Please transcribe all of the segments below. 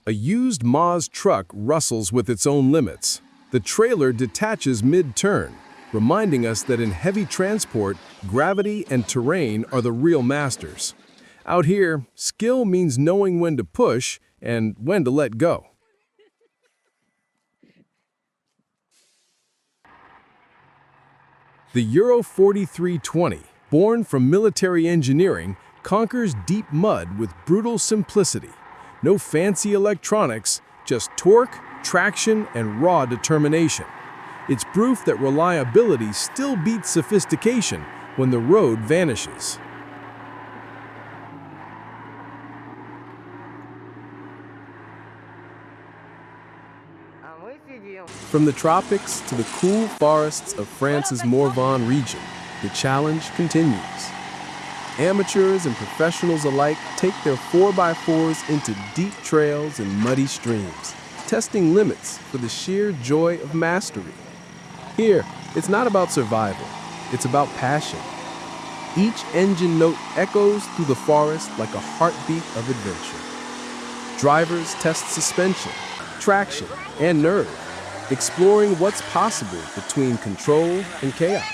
A used KAMAZ truck rustles with its own limits. The trailer detaches mid-turn, reminding us that in heavy transport, gravity and terrain are the real masters. Out here, skill means knowing when to push and when to let go. The Euro 4320, born from military engineering, conquers deep mud with brutal simplicity. No fancy electronics, just torque, traction, and raw determination. It's proof that reliability still beats sophistication when the road vanishes. From the tropics to the cool forests of France's Morvan region, the challenge continues. Amateurs and professionals alike take their 4x4s into deep trails and muddy streams, testing limits for the sheer joy of mastery. Here, it's not about survival, it's about passion. Each engine note echoes through the forest like a heartbeat of adventure. Drivers test suspension, traction, and nerve, exploring what's possible between control and chaos.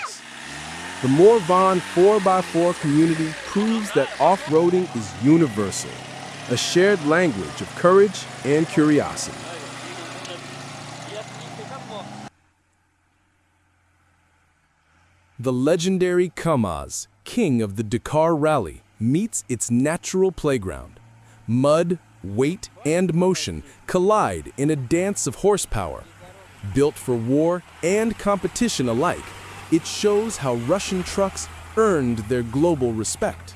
The Morvan 4x4 community proves that off-roading is universal, a shared language of courage and curiosity. The legendary KAMAZ, king of the Dakar Rally, meets its natural playground. Mud, weight, and motion collide in a dance of horsepower. Built for war and competition alike, it shows how Russian trucks earned their global respect.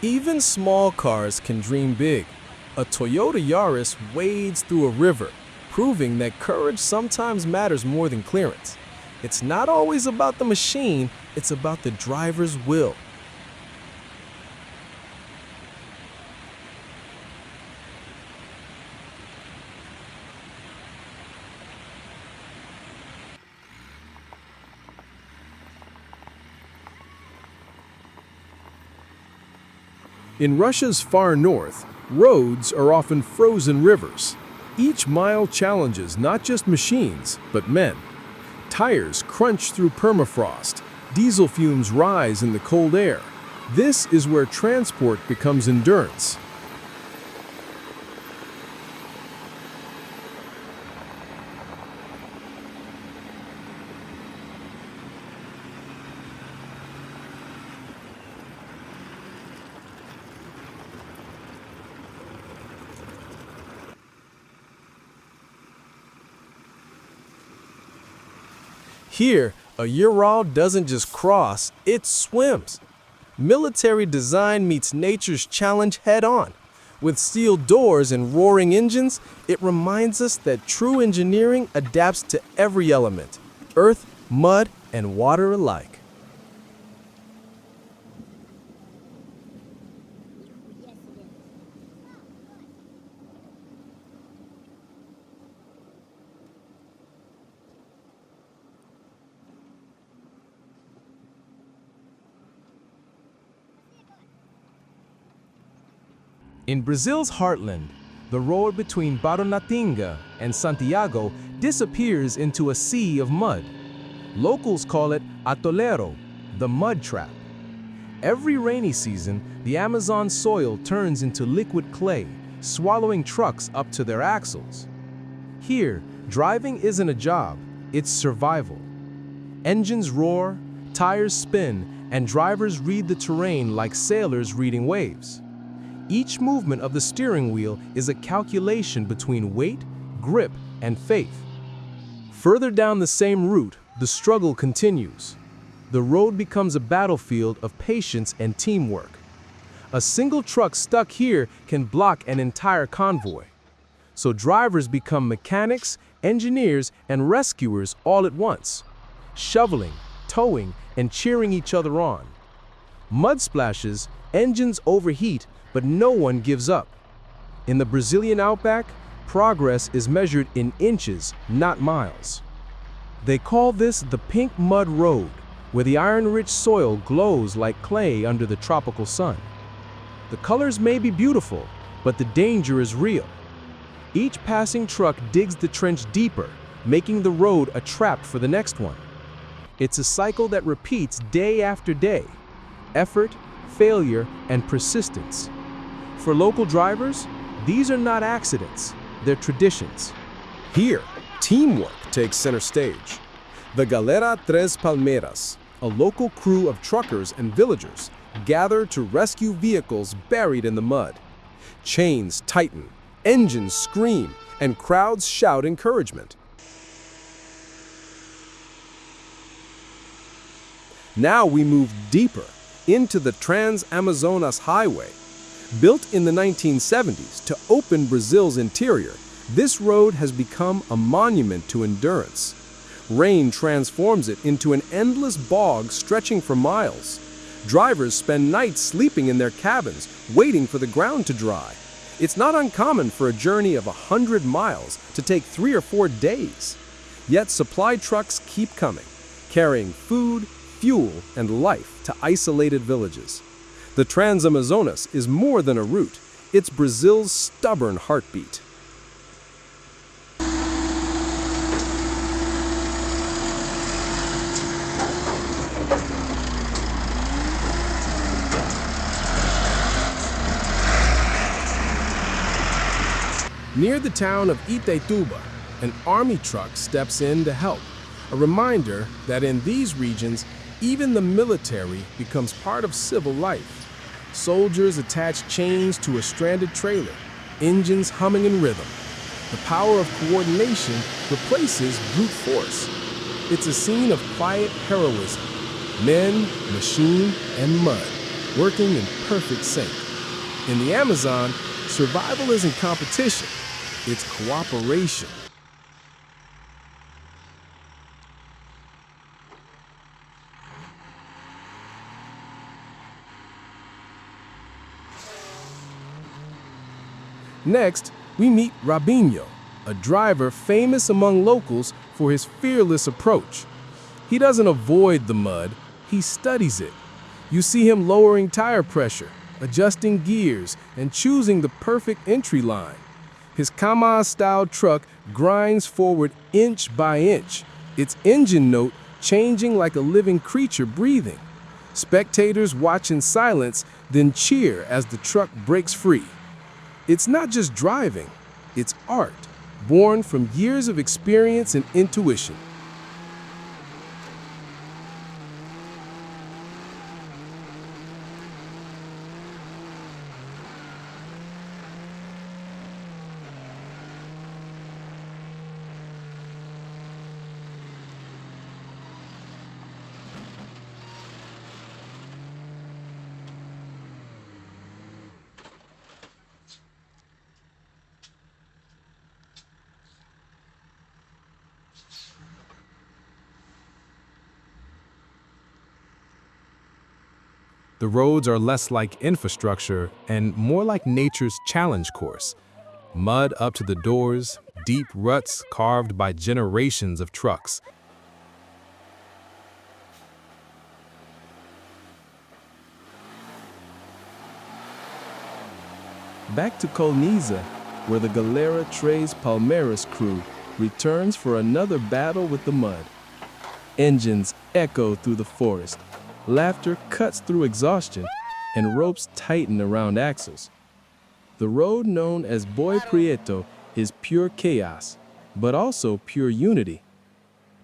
Even small cars can dream big. A Toyota Yaris wades through a river, proving that courage sometimes matters more than clearance. It's not always about the machine, it's about the driver's will. In Russia's far north, roads are often frozen rivers. Each mile challenges not just machines, but men. Tires crunch through permafrost. Diesel fumes rise in the cold air. This is where transport becomes endurance. Here, a Ural doesn't just cross, it swims. Military design meets nature's challenge head-on. With steel doors and roaring engines, it reminds us that true engineering adapts to every element, earth, mud, and water alike. In Brazil's heartland, the road between Baranatinga and Santiago disappears into a sea of mud. Locals call it Atoleiro, the mud trap. Every rainy season, the Amazon soil turns into liquid clay, swallowing trucks up to their axles. Here, driving isn't a job, it's survival. Engines roar, tires spin, and drivers read the terrain like sailors reading waves. Each movement of the steering wheel is a calculation between weight, grip, and faith. Further down the same route, the struggle continues. The road becomes a battlefield of patience and teamwork. A single truck stuck here can block an entire convoy. So drivers become mechanics, engineers, and rescuers all at once, shoveling, towing, and cheering each other on. Mud splashes, engines overheat, but no one gives up. In the Brazilian outback, progress is measured in inches, not miles. They call this the Pink Mud Road, where the iron-rich soil glows like clay under the tropical sun. The colors may be beautiful, but the danger is real. Each passing truck digs the trench deeper, making the road a trap for the next one. It's a cycle that repeats day after day: effort, failure, and persistence. For local drivers, these are not accidents, they're traditions. Here, teamwork takes center stage. The Galera Tres Palmeiras, a local crew of truckers and villagers, gather to rescue vehicles buried in the mud. Chains tighten, engines scream, and crowds shout encouragement. Now we move deeper into the Transamazônica Highway. Built in the 1970s to open Brazil's interior, this road has become a monument to endurance. Rain transforms it into an endless bog stretching for miles. Drivers spend nights sleeping in their cabins, waiting for the ground to dry. It's not uncommon for a journey of 100 miles to take 3 or 4 days. Yet supply trucks keep coming, carrying food, fuel, and life to isolated villages. The Transamazônica is more than a route. It's Brazil's stubborn heartbeat. Near the town of Itaituba, an army truck steps in to help, a reminder that in these regions, even the military becomes part of civil life. Soldiers attach chains to a stranded trailer, engines humming in rhythm. The power of coordination replaces brute force. It's a scene of quiet heroism. Men, machine, and mud, working in perfect sync. In the Amazon, survival isn't competition, it's cooperation. Next, we meet Robinho, a driver famous among locals for his fearless approach. He doesn't avoid the mud, he studies it. You see him lowering tire pressure, adjusting gears, and choosing the perfect entry line. His KAMAZ-style truck grinds forward inch by inch, its engine note changing like a living creature breathing. Spectators watch in silence, then cheer as the truck breaks free. It's not just driving, it's art, born from years of experience and intuition. The roads are less like infrastructure and more like nature's challenge course. Mud up to the doors, deep ruts carved by generations of trucks. Back to Colniza, where the Galera Tres Palmeiras crew returns for another battle with the mud. Engines echo through the forest. Laughter cuts through exhaustion, and ropes tighten around axles. The road known as Boi Preto is pure chaos, but also pure unity.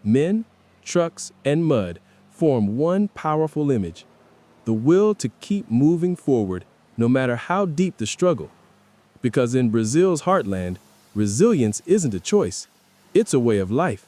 Men, trucks, and mud form one powerful image: the will to keep moving forward no matter how deep the struggle. Because in Brazil's heartland, resilience isn't a choice, it's a way of life.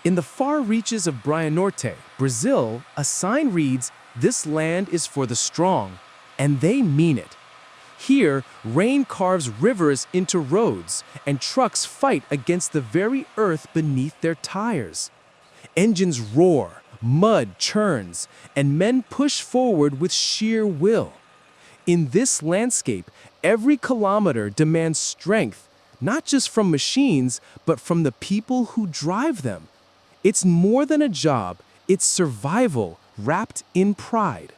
In the far reaches of Brianorte, Brazil, a sign reads, "This land is for the strong," and they mean it. Here, rain carves rivers into roads, and trucks fight against the very earth beneath their tires. Engines roar, mud churns, and men push forward with sheer will. In this landscape, every kilometer demands strength, not just from machines, but from the people who drive them. It's more than a job, it's survival wrapped in pride.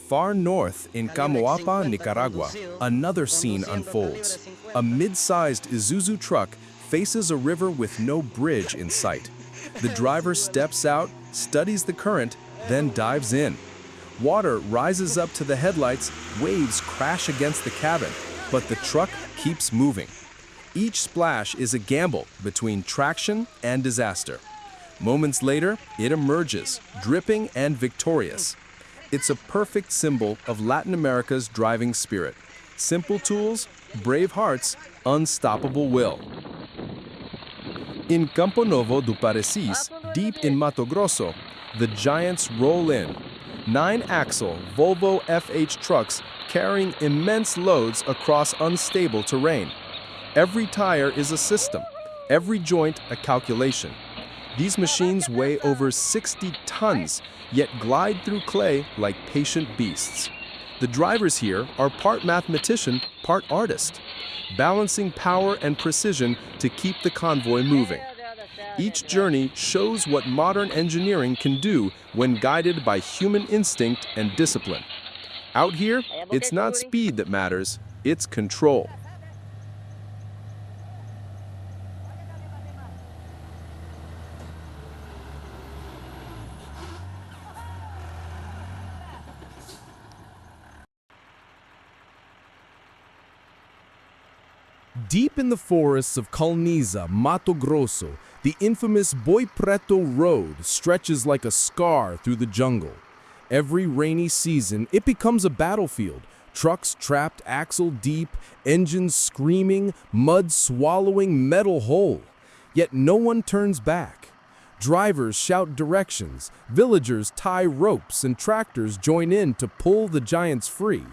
Far north in Camoapa, Nicaragua, another scene unfolds. A mid-sized Isuzu truck faces a river with no bridge in sight. The driver steps out, studies the current, then dives in. Water rises up to the headlights, waves crash against the cabin, but the truck keeps moving. Each splash is a gamble between traction and disaster. Moments later, it emerges, dripping and victorious. It's a perfect symbol of Latin America's driving spirit. Simple tools, brave hearts, unstoppable will. In Campo Novo do Parecis, deep in Mato Grosso, the giants roll in. 9-axle Volvo FH trucks carrying immense loads across unstable terrain. Every tire is a system, every joint a calculation. These machines weigh over 60 tons, yet glide through clay like patient beasts. The drivers here are part mathematician, part artist, balancing power and precision to keep the convoy moving. Each journey shows what modern engineering can do when guided by human instinct and discipline. Out here, it's not speed that matters, it's control. Deep in the forests of Colniza, Mato Grosso, the infamous Boi Preto road stretches like a scar through the jungle. Every rainy season, it becomes a battlefield. Trucks trapped axle deep, engines screaming, mud swallowing metal whole. Yet no one turns back. Drivers shout directions, villagers tie ropes, and tractors join in to pull the giants free.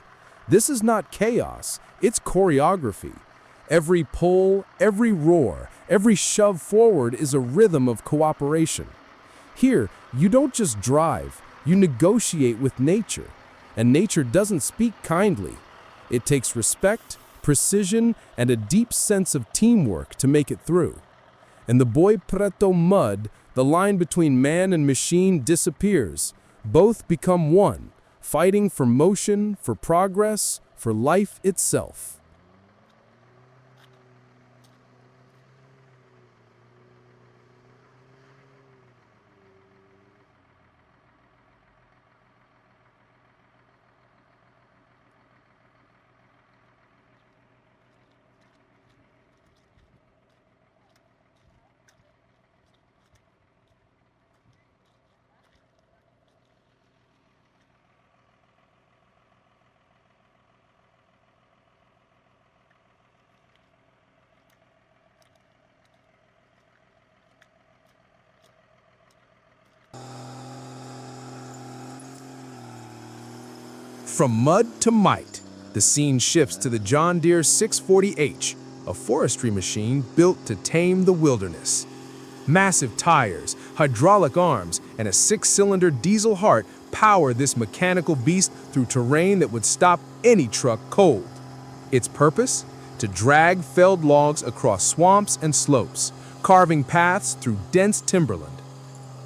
This is not chaos, it's choreography. Every pull, every roar, every shove forward is a rhythm of cooperation. Here, you don't just drive, you negotiate with nature. And nature doesn't speak kindly. It takes respect, precision, and a deep sense of teamwork to make it through. In the Boi Preto mud, the line between man and machine disappears. Both become one, fighting for motion, for progress, for life itself. From mud to might, the scene shifts to the John Deere 640H, a forestry machine built to tame the wilderness. Massive tires, hydraulic arms, and a 6-cylinder diesel heart power this mechanical beast through terrain that would stop any truck cold. Its purpose? To drag felled logs across swamps and slopes, carving paths through dense timberland.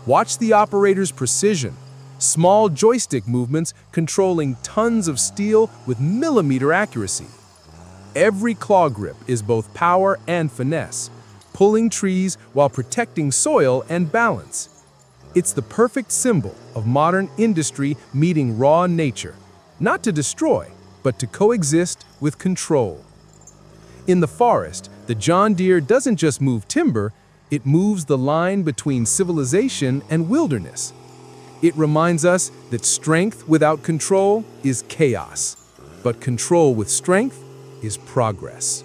Watch the operator's precision. Small joystick movements controlling tons of steel with millimeter accuracy. Every claw grip is both power and finesse, pulling trees while protecting soil and balance. It's the perfect symbol of modern industry meeting raw nature, not to destroy, but to coexist with control. In the forest, the John Deere doesn't just move timber, it moves the line between civilization and wilderness. It reminds us that strength without control is chaos, but control with strength is progress.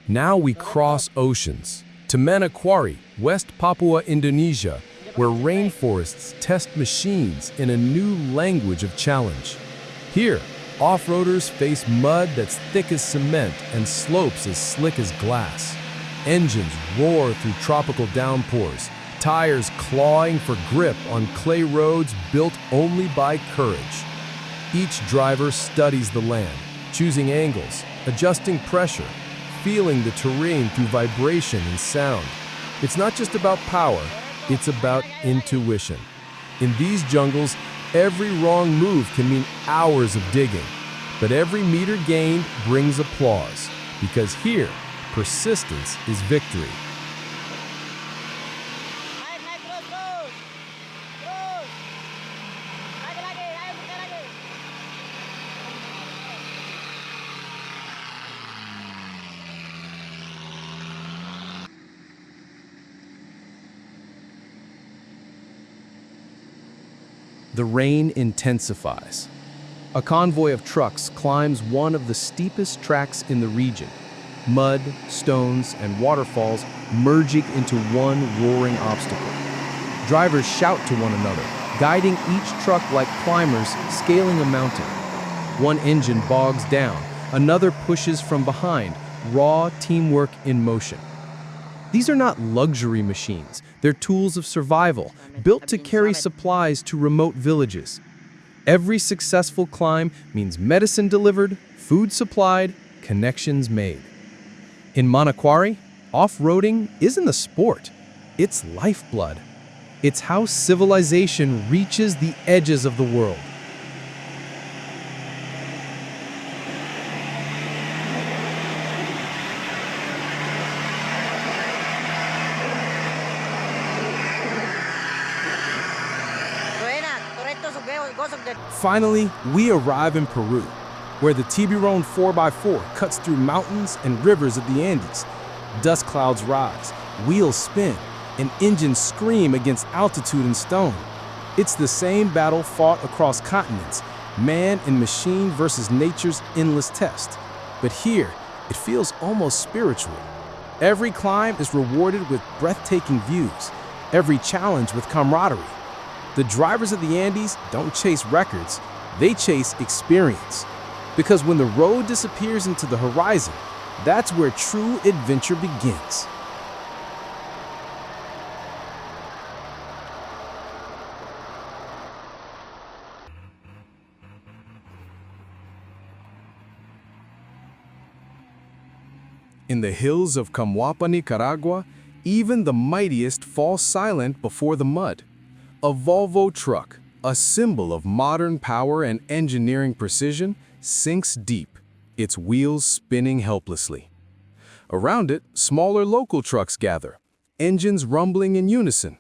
Now we cross oceans to Manokwari, West Papua, Indonesia, where rainforests test machines in a new language of challenge. Here, off-roaders face mud that's thick as cement and slopes as slick as glass. Engines roar through tropical downpours, tires clawing for grip on clay roads built only by courage. Each driver studies the land, choosing angles, adjusting pressure, feeling the terrain through vibration and sound. It's not just about power, it's about intuition. In these jungles, every wrong move can mean hours of digging, but every meter gained brings applause, because here, persistence is victory. The rain intensifies. A convoy of trucks climbs one of the steepest tracks in the region. Mud, stones, and waterfalls merging into one roaring obstacle. Drivers shout to one another, guiding each truck like climbers scaling a mountain. One engine bogs down, another pushes from behind, raw teamwork in motion. These are not luxury machines, they're tools of survival, built to carry supplies to remote villages. Every successful climb means medicine delivered, food supplied, connections made. In Manokwari, off-roading isn't a sport, it's lifeblood. It's how civilization reaches the edges of the world. Finally, we arrive in Peru, where the Tiburon 4x4 cuts through mountains and rivers of the Andes. Dust clouds rise, wheels spin, and engines scream against altitude and stone. It's the same battle fought across continents, man and machine versus nature's endless test. But here, it feels almost spiritual. Every climb is rewarded with breathtaking views, every challenge with camaraderie. The drivers of the Andes don't chase records, they chase experience. Because when the road disappears into the horizon, that's where true adventure begins. In the hills of Camoapa, Nicaragua, even the mightiest fall silent before the mud. A Volvo truck, a symbol of modern power and engineering precision, sinks deep, its wheels spinning helplessly. Around it, smaller local trucks gather, engines rumbling in unison.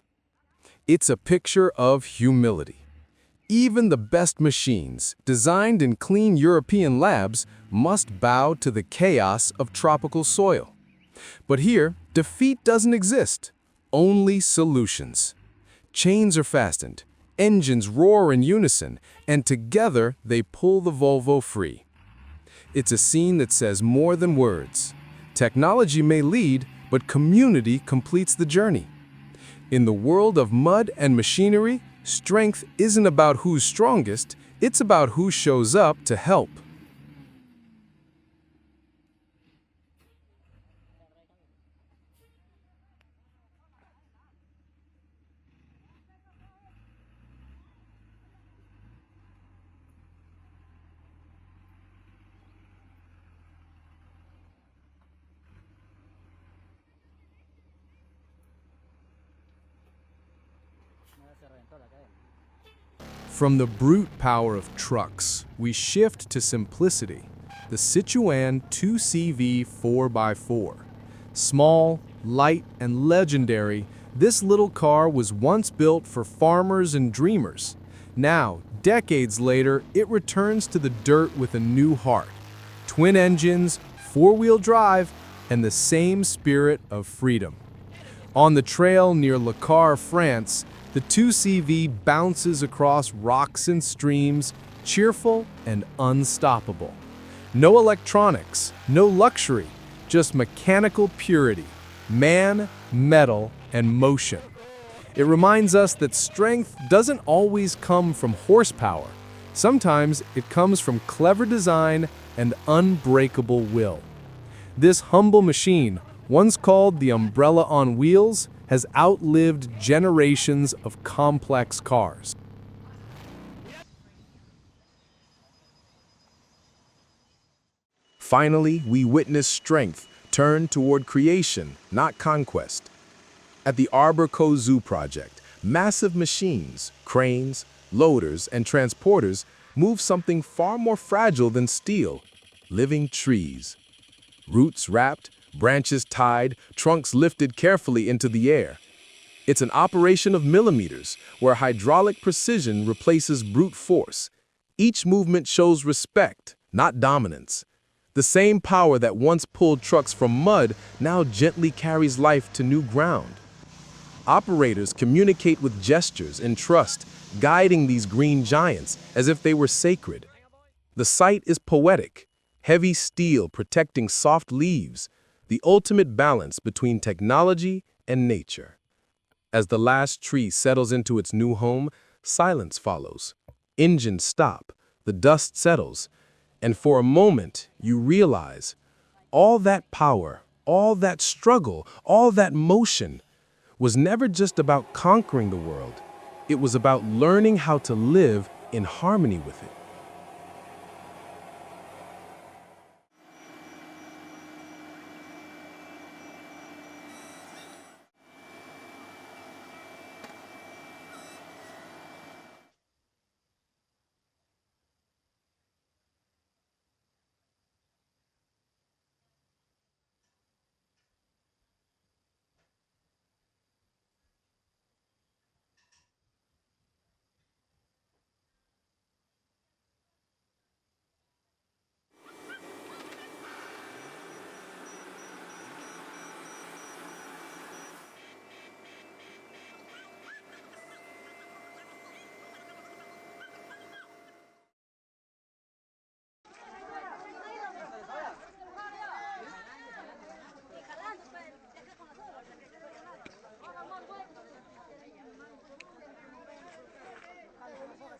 It's a picture of humility. Even the best machines, designed in clean European labs, must bow to the chaos of tropical soil. But here, defeat doesn't exist, only solutions. Chains are fastened, engines roar in unison, and together they pull the Volvo free. It's a scene that says more than words. Technology may lead, but community completes the journey. In the world of mud and machinery, strength isn't about who's strongest, it's about who shows up to help. From the brute power of trucks, we shift to simplicity. The Citroën 2CV 4x4. Small, light, and legendary, this little car was once built for farmers and dreamers. Now, decades later, it returns to the dirt with a new heart. Twin engines, four-wheel drive, and the same spirit of freedom. On the trail near Le Car, France, the 2CV bounces across rocks and streams, cheerful and unstoppable. No electronics, no luxury, just mechanical purity, man, metal, and motion. It reminds us that strength doesn't always come from horsepower. Sometimes it comes from clever design and unbreakable will. This humble machine, once called the umbrella on wheels, has outlived generations of complex cars. Finally, we witness strength turn toward creation, not conquest. At the Arbor Co Zoo project, massive machines, cranes, loaders, and transporters move something far more fragile than steel: living trees. Roots wrapped, branches tied, trunks lifted carefully into the air. It's an operation of millimeters, where hydraulic precision replaces brute force. Each movement shows respect, not dominance. The same power that once pulled trucks from mud now gently carries life to new ground. Operators communicate with gestures and trust, guiding these green giants as if they were sacred. The sight is poetic, heavy steel protecting soft leaves, the ultimate balance between technology and nature. As the last tree settles into its new home, silence follows. Engines stop, the dust settles, and for a moment you realize all that power, all that struggle, all that motion was never just about conquering the world. It was about learning how to live in harmony with it.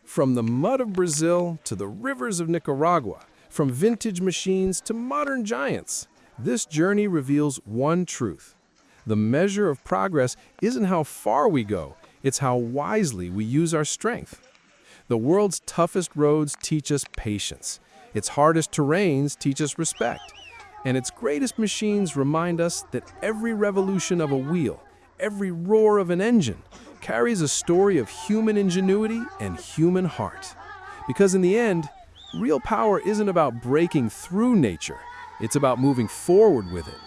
From the mud of Brazil to the rivers of Nicaragua, from vintage machines to modern giants, this journey reveals one truth. The measure of progress isn't how far we go, it's how wisely we use our strength. The world's toughest roads teach us patience. Its hardest terrains teach us respect. And its greatest machines remind us that every revolution of a wheel, every roar of an engine, carries a story of human ingenuity and human heart. Because in the end, real power isn't about breaking through nature, it's about moving forward with it.